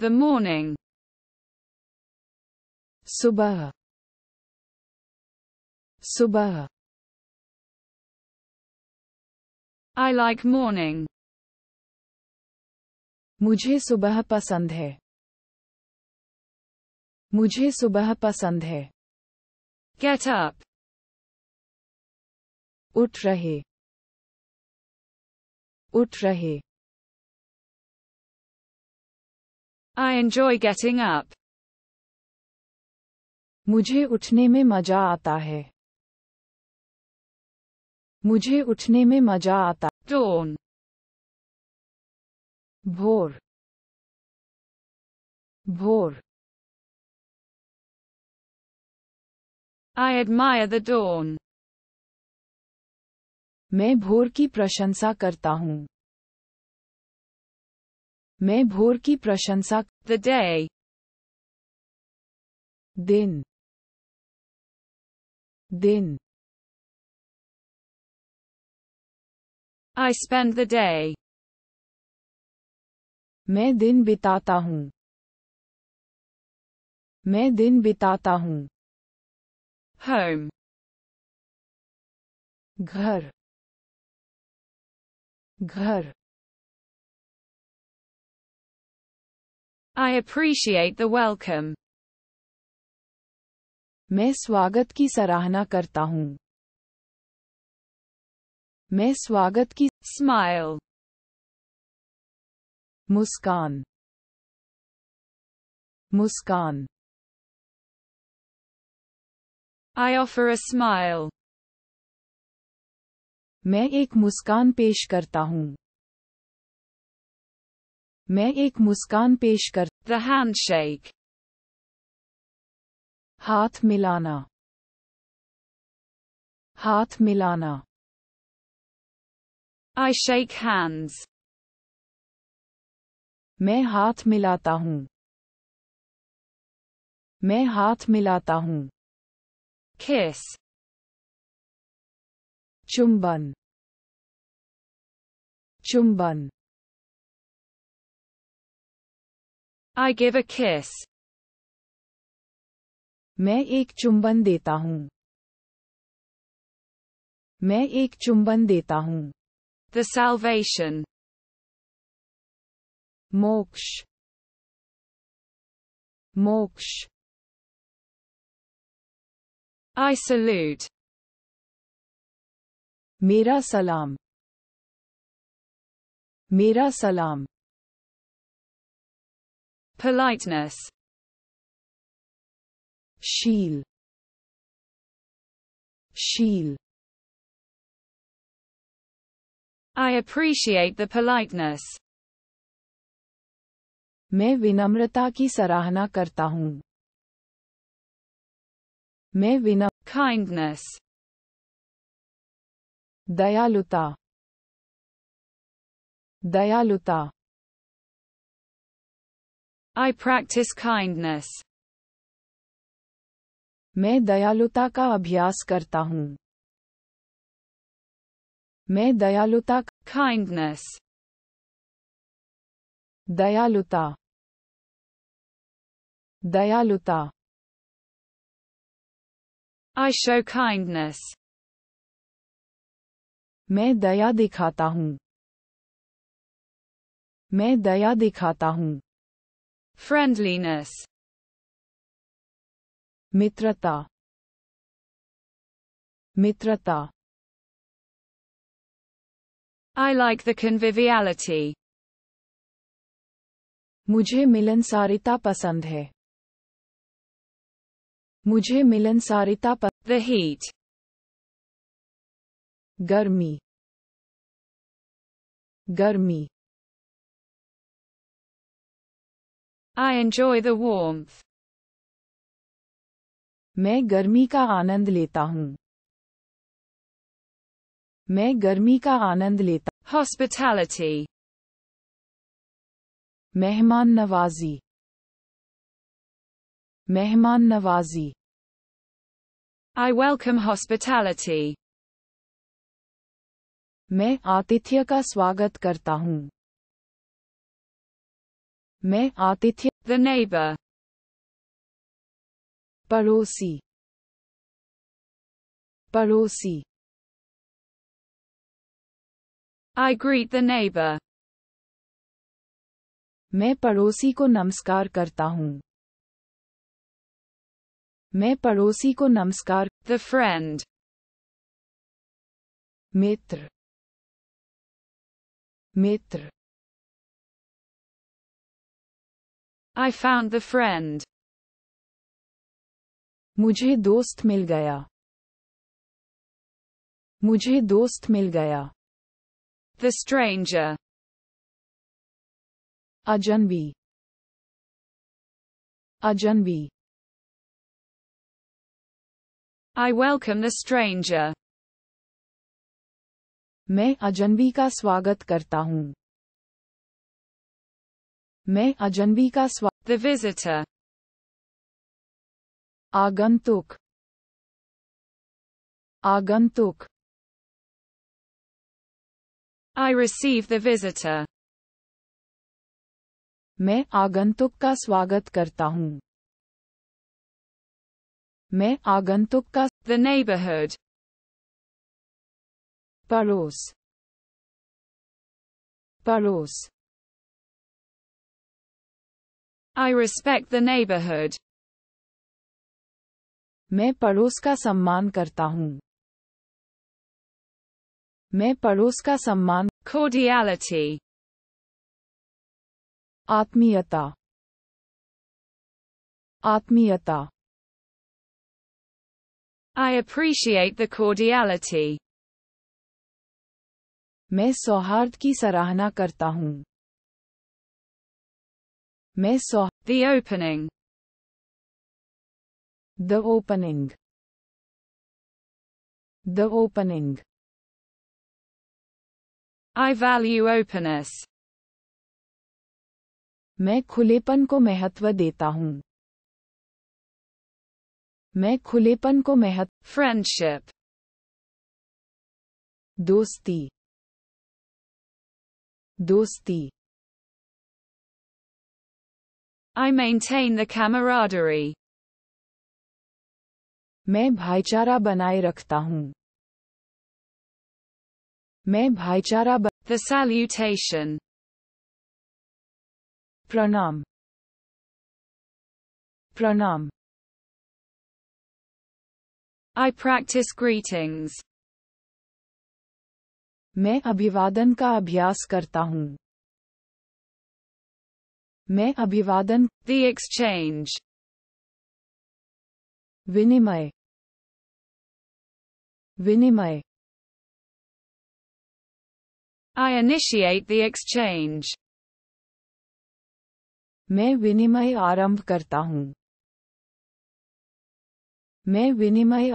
The morning. सुबह, सुबह. I like morning. मुझे सुबह पसंद है. मुझे सुबह पसंद है. Get up. उठ रहे, उठ रहे. I enjoy getting up. मुझे उठने में मजा आता है. मुझे उठने में मजा आता. Dawn. भोर, भोर. I admire the dawn. मैं भोर की प्रशंसा करता हूँ. मैं भोर की प्रशंसा. The day. दिन, दिन. I spend the day. मैं दिन बिताता हूँ. मैं दिन बिताता हूँ. Home. घर, घर. I appreciate the welcome. मैं स्वागत की सराहना करता हूँ. मैं स्वागत की. Smile. Muskan, Muskan. I offer a smile. मैं एक मुस्कान पेश करता हूँ. मैं एक मुस्कान पेश कर. The handshake. हाथ मिलाना, हाथ मिलाना. I shake hands. मैं हाथ मिलाता हूँ. मैं हाथ मिलाता हूँ. Kiss. चुंबन, चुंबन. I give a kiss. मैं एक चुंबन देता हूँ. मैं एक चुंबन देता हूँ. The salvation. मोक्ष, मोक्ष. I salute. मेरा सलाम, मेरा सलाम. Politeness. शील, शील. I appreciate the politeness. मैं विनम्रता की सराहना करता हूँ. मैं Kindness. दयालुता, दयालुता. I practice kindness. मैं दयालुता का अभ्यास करता हूँ. मैं दयालुता. Kindness. दयालुता, दयालुता. I show kindness. मैं दया दिखाता हूँ. मैं दया दिखाता हूँ. Friendliness. मित्रता, मित्रता. I like the conviviality. मुझे मिलनसारिता पसंद है. मुझे मिलनसारिता The heat. गर्मी, गर्मी. I enjoy the warmth. मैं गर्मी का आनंद लेता हूँ. मैं गर्मी का आनंद लेता. Hospitality. मेहमान नवाजी, मेहमान नवाजी. I welcome hospitality. मैं आतिथ्य का स्वागत करता हूँ. मैं आतिथ्य The neighbor. पड़ोसी पड़ोसी I greet the neighbor. मैं पड़ोसी को नमस्कार करता हूँ मैं पड़ोसी को नमस्कार The friend. Mitra Mitra I found the friend. मुझे दोस्त मिल गया मुझे दोस्त मिल गया The stranger. अजनबी अजनबी I welcome the stranger. मैं अजनबी का स्वागत करता हूँ मैं अजनबी का The visitor. आगंतुक आगंतुक I receive the visitor. मैं आगंतुक का स्वागत करता हूँ मैं आगंतुक का The neighborhood. पड़ोस पड़ोस I respect the neighborhood. मैं पड़ोस का सम्मान करता हूँ मैं पड़ोस का सम्मान Cordiality. आत्मीयता आत्मीयता I appreciate the cordiality. मैं सौहार्द की सराहना करता हूँ मैं The opening. The opening The opening I value openness. मैं खुलेपन को महत्व देता हूँ मैं खुलेपन को महत्व Friendship. दोस्ती दोस्ती I maintain the camaraderie. मैं भाईचारा बनाए रखता हूँ मैं भाईचारा The salutation. प्रणाम प्रणाम I practice greetings. मैं अभिवादन का अभ्यास करता हूँ मैं अभिवादन The exchange. विनिमय विनिमय I initiate the exchange. मैं विनिमय आरंभ करता हूँ मैं विनिमय